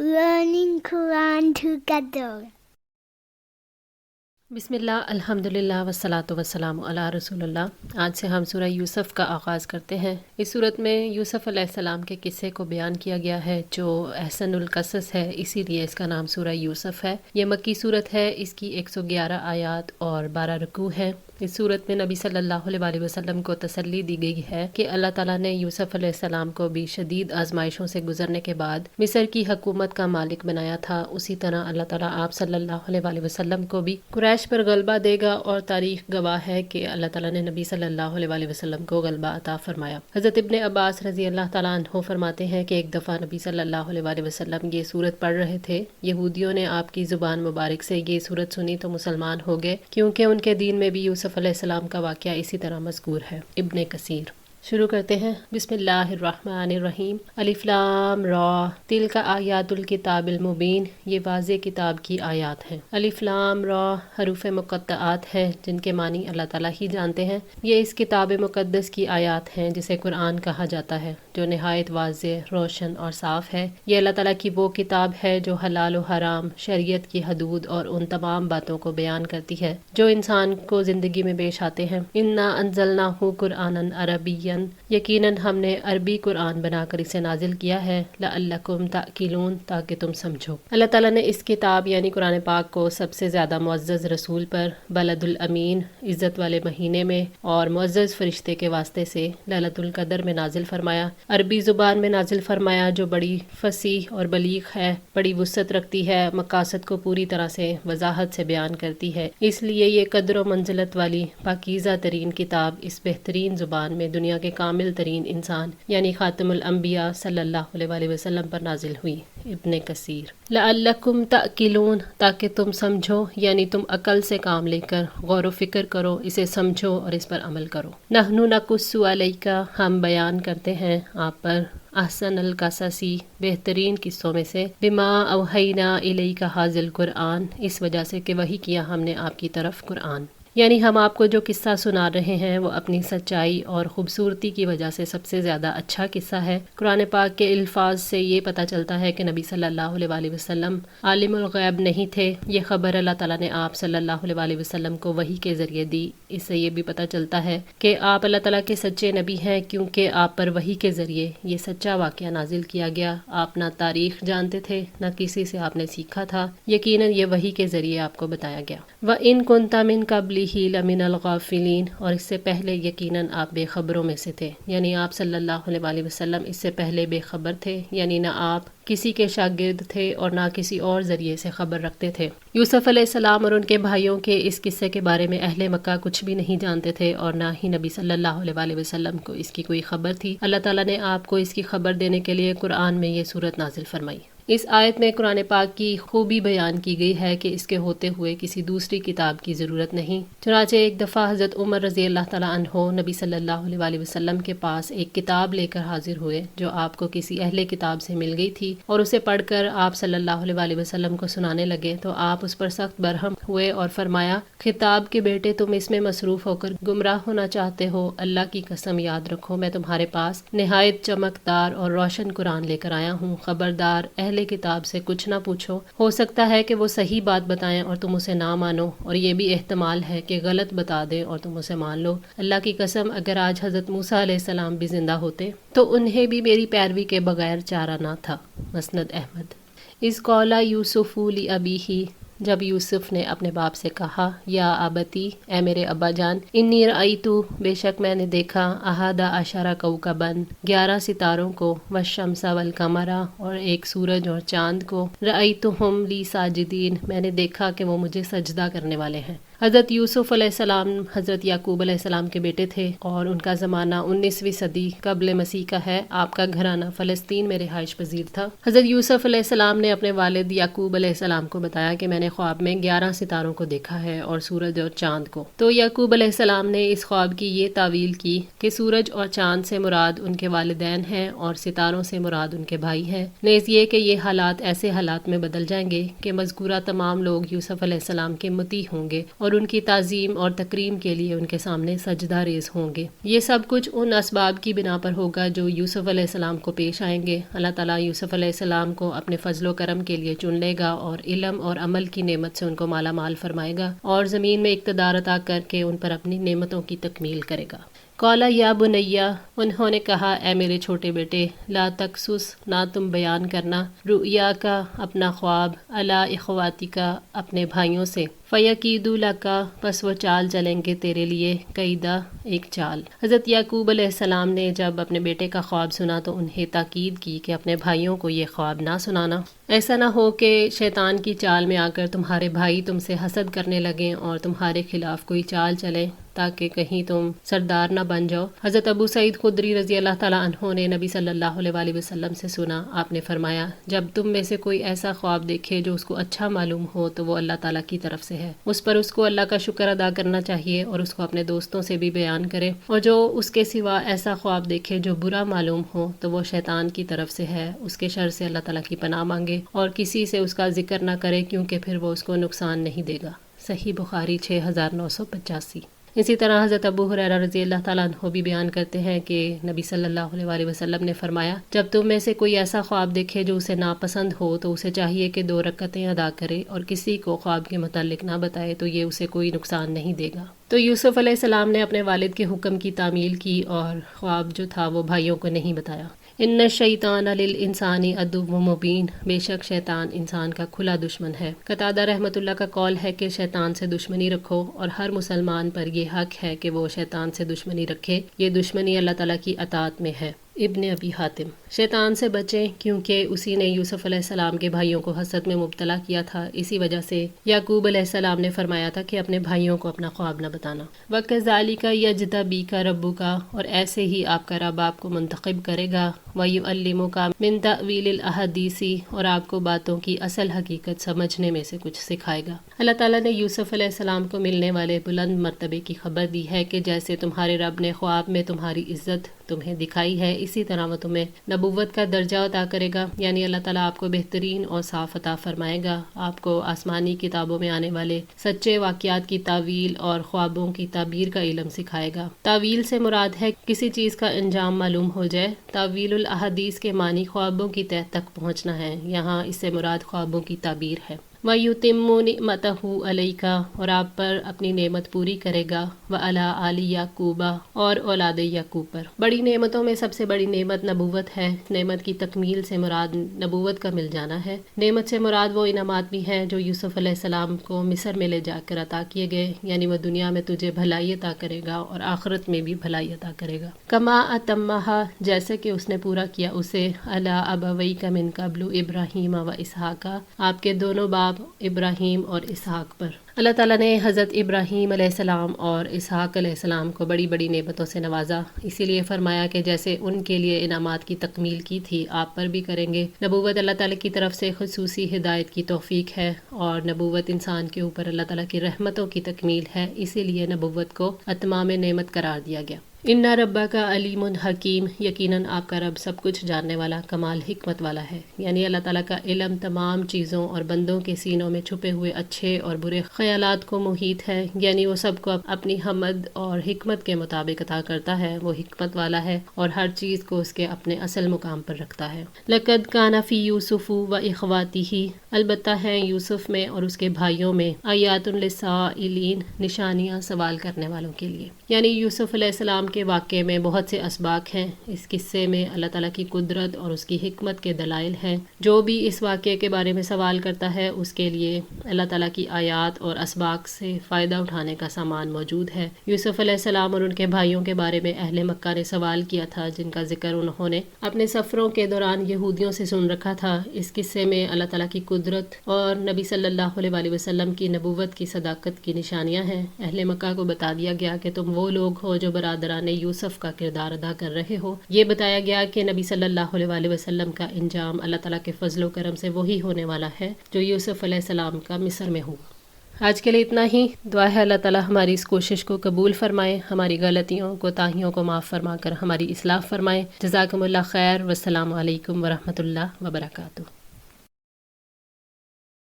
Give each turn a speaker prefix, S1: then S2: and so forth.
S1: learning Quran together.
S2: بسم اللہ الحمدللہ والصلاۃ والسلام علی رسول اللہ۔ آج سے ہم سورہ یوسف کا آغاز کرتے ہیں۔ اس صورت میں یوسف علیہ السلام کے قصے کو بیان کیا گیا ہے جو احسن القصص ہے، اسی لیے اس کا نام سورہ یوسف ہے۔ یہ مکی صورت ہے، اس کی 111 آیات اور 12 رکوع ہیں۔ اس صورت میں نبی صلی اللہ علیہ وسلم کو تسلی دی گئی ہے کہ اللہ تعالیٰ نے یوسف علیہ السلام کو بھی شدید آزمائشوں سے گزرنے کے بعد مصر کی حکومت کا مالک بنایا تھا، اسی طرح اللہ تعالیٰ آپ صلی اللہ علیہ وسلم کو بھی قریش پر غلبہ دے گا، اور تاریخ گواہ ہے کہ اللہ تعالیٰ نے نبی صلی اللہ علیہ وسلم کو غلبہ عطا فرمایا۔ حضرت ابن عباس رضی اللہ تعالیٰ عنہ فرماتے ہیں کہ ایک دفعہ نبی صلی اللہ علیہ وسلم یہ سورت پڑھ رہے تھے، یہودیوں نے آپ کی زبان مبارک سے یہ سورت سنی تو مسلمان ہو گئے، کیونکہ ان کے دین میں بھی یوسف علیہ السلام کا واقعہ اسی طرح مذکور ہے۔ ابن کثیر۔ شروع کرتے ہیں۔ بسم اللہ الرحمن الرحیم۔ الف لام را تلک آیات الکتاب المبین، یہ واضح کتاب کی آیات ہیں۔ الف لام را حروف مقطعات ہیں جن کے معنی اللہ تعالیٰ ہی جانتے ہیں۔ یہ اس کتاب مقدس کی آیات ہیں جسے قرآن کہا جاتا ہے، جو نہایت واضح، روشن اور صاف ہے۔ یہ اللہ تعالیٰ کی وہ کتاب ہے جو حلال و حرام، شریعت کی حدود اور ان تمام باتوں کو بیان کرتی ہے جو انسان کو زندگی میں پیش آتے ہیں۔ انا انزلناہ قرآنا عربیا، یقیناً ہم نے عربی قرآن بنا کر اسے نازل کیا ہے، لعلکم تعقلون، تاکہ تم سمجھو۔ اللہ تعالیٰ نے اس کتاب یعنی قرآن پاک کو سب سے زیادہ معزز رسول پر بلد الامین، عزت والے مہینے میں، اور معزز فرشتے کے واسطے سے لیلۃ القدر میں نازل فرمایا، عربی زبان میں نازل فرمایا جو بڑی فصیح اور بلیغ ہے، بڑی وسعت رکھتی ہے، مقاصد کو پوری طرح سے وضاحت سے بیان کرتی ہے، اس لیے یہ قدر و منزلت والی پاکیزہ ترین کتاب اس بہترین زبان میں دنیا کے کامل ترین انسان یعنی خاتم الانبیاء صلی اللہ علیہ وسلم پر نازل ہوئی۔ ابن کثیر۔ لعلکم تعقلون، تاکہ تم سمجھو، یعنی تم عقل سے کام لے کر غور و فکر کرو، اسے سمجھو اور اس پر عمل کرو۔ نحن نقص علیک، ہم بیان کرتے ہیں آپ پر، احسن القصصی، بہترین قصوں میں سے، بما اوحینا الیک ھذا القرآن، اس وجہ سے کہ وحی کیا ہم نے آپ کی طرف قرآن، یعنی ہم آپ کو جو قصہ سنا رہے ہیں وہ اپنی سچائی اور خوبصورتی کی وجہ سے سب سے زیادہ اچھا قصہ ہے۔ قرآن پاک کے الفاظ سے یہ پتہ چلتا ہے کہ نبی صلی اللہ علیہ وسلم عالم الغیب نہیں تھے، یہ خبر اللہ تعالیٰ نے آپ صلی اللہ علیہ وسلم کو وحی کے ذریعے دی۔ اس سے یہ بھی پتہ چلتا ہے کہ آپ اللہ تعالیٰ کے سچے نبی ہیں، کیونکہ آپ پر وحی کے ذریعے یہ سچا واقعہ نازل کیا گیا۔ آپ نہ تاریخ جانتے تھے، نہ کسی سے آپ نے سیکھا تھا، یقیناً یہ وحی کے ذریعے آپ کو بتایا گیا۔ وَإِن كُنتَ مِن قَبْلِهِ لَمِنَ الْغَافِلِينَ، اور اس سے پہلے یقیناً آپ بے خبروں میں سے تھے، یعنی آپ صلی اللہ علیہ وسلم اس سے پہلے بے خبر تھے، یعنی نہ آپ کسی کے شاگرد تھے اور نہ کسی اور ذریعے سے خبر رکھتے تھے۔ یوسف علیہ السلام اور ان کے بھائیوں کے اس قصے کے بارے میں اہل مکہ کچھ بھی نہیں جانتے تھے، اور نہ ہی نبی صلی اللہ علیہ وسلم کو اس کی کوئی خبر تھی۔ اللہ تعالیٰ نے آپ کو اس کی خبر دینے کے لیے قرآن میں یہ صورت نازل فرمائی۔ اس آیت میں قرآن پاک کی خوبی بیان کی گئی ہے کہ اس کے ہوتے ہوئے کسی دوسری کتاب کی ضرورت نہیں۔ چنانچہ ایک دفعہ حضرت عمر رضی اللہ تعالیٰ عنہ نبی صلی اللہ علیہ وسلم کے پاس ایک کتاب لے کر حاضر ہوئے جو آپ کو کسی اہل کتاب سے مل گئی تھی، اور اسے پڑھ کر آپ صلی اللہ علیہ وسلم کو سنانے لگے تو آپ اس پر سخت برہم ہوئے اور فرمایا، خطاب کے بیٹے، تم اس میں مصروف ہو کر گمراہ ہونا چاہتے ہو، اللہ کی قسم یاد رکھو میں تمہارے پاس نہایت چمکدار اور روشن قرآن لے کر آیا ہوں، خبردار اہل کتاب سے کچھ نہ پوچھو، ہو سکتا ہے کہ وہ صحیح بات بتائیں اور تم اسے نہ مانو، اور یہ بھی احتمال ہے کہ غلط بتا دیں اور تم اسے مان لو۔ اللہ کی قسم اگر آج حضرت موسیٰ علیہ السلام بھی زندہ ہوتے تو انہیں بھی میری پیروی کے بغیر چارہ نہ تھا۔ مسند احمد۔ اذ قال یوسف لابیہ، جب یوسف نے اپنے باپ سے کہا، یا ابتی، اے میرے ابا جان، انی رأیت، بے شک میں نے دیکھا، احد عشر کوکبا، 11 ستاروں کو، والشمس والقمر، اور ایک سورج اور چاند کو، رأیتہم لی ساجدین، میں نے دیکھا کہ وہ مجھے سجدہ کرنے والے ہیں۔ حضرت یوسف علیہ السلام حضرت یعقوب علیہ السلام کے بیٹے تھے، اور ان کا زمانہ 19ویں صدی قبل مسیح کا ہے۔ آپ کا گھرانہ فلسطین میں رہائش پذیر تھا۔ حضرت یوسف علیہ السلام نے اپنے والد یعقوب علیہ السلام کو بتایا کہ میں نے خواب میں 11 ستاروں کو دیکھا ہے اور سورج اور چاند کو۔ تو یعقوب علیہ السلام نے اس خواب کی یہ تعویل کی کہ سورج اور چاند سے مراد ان کے والدین ہیں اور ستاروں سے مراد ان کے بھائی ہیں، نیز یہ کہ یہ حالات ایسے حالات میں بدل جائیں گے کہ مذکورہ تمام لوگ یوسف علیہ السلام کے مطیع ہوں گے، اور اور ان کی تعظیم اور تکریم کے لیے ان کے سامنے سجدہ ریز ہوں گے۔ یہ سب کچھ ان اسباب کی بنا پر ہوگا جو یوسف علیہ السلام کو پیش آئیں گے۔ اللہ تعالیٰ یوسف علیہ السلام کو اپنے فضل و کرم کے لیے چن لے گا اور علم اور عمل کی نعمت سے ان کو مالا مال فرمائے گا اور زمین میں اقتدار عطا کر کے ان پر اپنی نعمتوں کی تکمیل کرے گا۔ قالا یا بنیا، انہوں نے کہا اے میرے چھوٹے بیٹے، لا تقصص، نہ تم بیان کرنا، رؤیا کا اپنا خواب، علی اخواتی کا اپنے بھائیوں سے، فیقیدوا لکا، پس وہ چال چلیں گے تیرے لیے، قیدا، ایک چال۔ حضرت یعقوب علیہ السلام نے جب اپنے بیٹے کا خواب سنا تو انہیں تاکید کی کہ اپنے بھائیوں کو یہ خواب نہ سنانا، ایسا نہ ہو کہ شیطان کی چال میں آ کر تمہارے بھائی تم سے حسد کرنے لگیں اور تمہارے خلاف کوئی چال چلے تاکہ کہیں تم سردار نہ بن جاؤ۔ حضرت ابو سعید خدری رضی اللہ تعالیٰ عنہ نے نبی صلی اللہ علیہ وآلہ وسلم سے سنا، آپ نے فرمایا جب تم میں سے کوئی ایسا خواب دیکھے جو اس کو اچھا معلوم ہو تو وہ اللہ تعالیٰ کی طرف سے ہے، اس پر اس کو اللہ کا شکر ادا کرنا چاہیے اور اس کو اپنے دوستوں سے بھی بیان کرے، اور جو اس کے سوا ایسا خواب دیکھے جو برا معلوم ہو تو وہ شیطان کی طرف سے ہے، اس کے شر سے اللہ تعالیٰ کی پناہ مانگے اور کسی سے اس کا ذکر نہ کرے کیونکہ پھر وہ اس کو نقصان نہیں دے گا۔ صحیح بخاری 6985۔ اسی طرح حضرت ابو ہریرہ رضی اللہ تعالیٰ عنہ بھی بیان کرتے ہیں کہ نبی صلی اللہ علیہ وآلہ وسلم نے فرمایا جب تم میں سے کوئی ایسا خواب دیکھے جو اسے ناپسند ہو تو اسے چاہیے کہ 2 رکعتیں ادا کرے اور کسی کو خواب کے متعلق نہ بتائے تو یہ اسے کوئی نقصان نہیں دے گا۔ تو یوسف علیہ السلام نے اپنے والد کے حکم کی تعمیل کی اور خواب جو تھا وہ بھائیوں کو نہیں بتایا۔ ان الشیطان للانسان عدو مبین، بے شک شیطان انسان کا کھلا دشمن ہے۔ قتادہ رحمۃ اللہ کا قول ہے کہ شیطان سے دشمنی رکھو اور ہر مسلمان پر یہ حق ہے کہ وہ شیطان سے دشمنی رکھے، یہ دشمنی اللہ تعالیٰ کی اطاعت میں ہے۔ ابن ابی حاتم۔ شیطان سے بچیں کیونکہ اسی نے یوسف علیہ السلام کے بھائیوں کو حسد میں مبتلا کیا تھا، اسی وجہ سے یعقوب علیہ السلام نے فرمایا تھا کہ اپنے بھائیوں کو اپنا خواب نہ بتانا۔ وَكَذَلِكَ يَجْتَبِيكَ رَبُّكَ، اور ایسے ہی آپ کا رب آپ کو منتخب کرے گا، وَيُعَلِّمُكَ مِن تَأْوِيلِ الْأَحَادِيثِ، اور آپ کو باتوں کی اصل حقیقت سمجھنے میں سے کچھ سکھائے گا۔ اللہ تعالیٰ نے یوسف علیہ السلام کو ملنے والے بلند مرتبے کی خبر دی ہے کہ جیسے تمہارے رب نے خواب میں تمہاری عزت تمہیں دکھائی ہے، اسی طرح وہ تمہیں نبوت کا درجہ عطا کرے گا، یعنی اللہ تعالیٰ آپ کو بہترین اور صاف عطا فرمائے گا، آپ کو آسمانی کتابوں میں آنے والے سچے واقعات کی تعویل اور خوابوں کی تعبیر کا علم سکھائے گا۔ تعویل سے مراد ہے کسی چیز کا انجام معلوم ہو جائے۔ تعویل الاحادیث کے معنی خوابوں کی تہ تک پہنچنا ہے، یہاں اس سے مراد خوابوں کی تعبیر ہے۔ وَيُتِمُّ نِعْمَتَهُ عَلَيْكَ، اور آپ پر اپنی نعمت پوری کرے گا، وَعَلَىٰ آلِ یعقوب، اور اولاد یعقوب پر۔ بڑی نعمتوں میں سب سے بڑی نعمت نبوت ہے۔ نعمت کی تکمیل سے مراد نبوت کا مل جانا ہے۔ نعمت سے مراد وہ انعامات بھی ہیں جو یوسف علیہ السلام کو مصر میں لے جا کر عطا کیے گئے، یعنی وہ دنیا میں تجھے بھلائی عطا کرے گا اور آخرت میں بھی بھلائی عطا کرے گا۔ کما اتمہا، جیسے کہ اس نے پورا کیا اسے، علی ابویک من قبل ابراہیم و اسحاق، آپ کے دونوں باپ ابراہیم اور اسحاق پر۔ اللہ تعالیٰ نے حضرت ابراہیم علیہ السلام اور اسحاق علیہ السلام کو بڑی بڑی نعمتوں سے نوازا، اسی لیے فرمایا کہ جیسے ان کے لیے انعامات کی تکمیل کی تھی آپ پر بھی کریں گے۔ نبوت اللہ تعالیٰ کی طرف سے خصوصی ہدایت کی توفیق ہے اور نبوت انسان کے اوپر اللہ تعالیٰ کی رحمتوں کی تکمیل ہے، اسی لیے نبوت کو اتمام نعمت قرار دیا گیا۔ ان ربک علیم حکیم، یقیناً آپ کا رب سب کچھ جاننے والا کمال حکمت والا ہے، یعنی اللہ تعالیٰ کا علم تمام چیزوں اور بندوں کے سینوں میں چھپے ہوئے اچھے اور برے خیالات کو محیط ہے، یعنی وہ سب کو اپنی حمد اور حکمت کے مطابق عطا کرتا ہے، وہ حکمت والا ہے اور ہر چیز کو اس کے اپنے اصل مقام پر رکھتا ہے۔ لقد کان فی یوسف و اخواتہ، البتہ ہیں یوسف میں اور اس کے بھائیوں میں، آیات للسائلین، نشانیاں سوال کرنے والوں کے لیے، یعنی یوسف علیہ السلام کے واقعے میں بہت سے اسباق ہیں، اس قصے میں اللہ تعالیٰ کی قدرت اور اس کی حکمت کے دلائل ہیں۔ جو بھی اس واقعے کے بارے میں سوال کرتا ہے اس کے لیے اللہ تعالیٰ کی آیات اور اسباق سے فائدہ اٹھانے کا سامان موجود ہے۔ یوسف علیہ السلام اور ان کے بھائیوں کے بارے میں اہل مکہ نے سوال کیا تھا، جن کا ذکر انہوں نے اپنے سفروں کے دوران یہودیوں سے سن رکھا تھا۔ اس قصے میں اللہ تعالیٰ کی قدرت اور نبی صلی اللہ علیہ وآلہ وسلم کی نبوت کی صداقت کی نشانیاں ہیں۔ اہل مکہ کو بتا دیا گیا کہ تم وہ لوگ ہو جو برادران یوسف کا کردار ادا کر رہے ہو۔ یہ بتایا گیا کہ نبی صلی اللہ علیہ وآلہ وسلم کا انجام اللہ تعالیٰ کے فضل و کرم سے وہی ہونے والا ہے جو یوسف علیہ السلام کا مصر میں ہوا۔ آج کے لیے اتنا ہی۔ دعا ہے اللہ تعالیٰ ہماری اس کوشش کو قبول فرمائے، ہماری غلطیوں کوتاہیوں کو معاف فرما کر ہماری اصلاح فرمائے۔ جزاکم اللہ خیر، والسلام علیکم ورحمۃ اللہ وبرکاتہ۔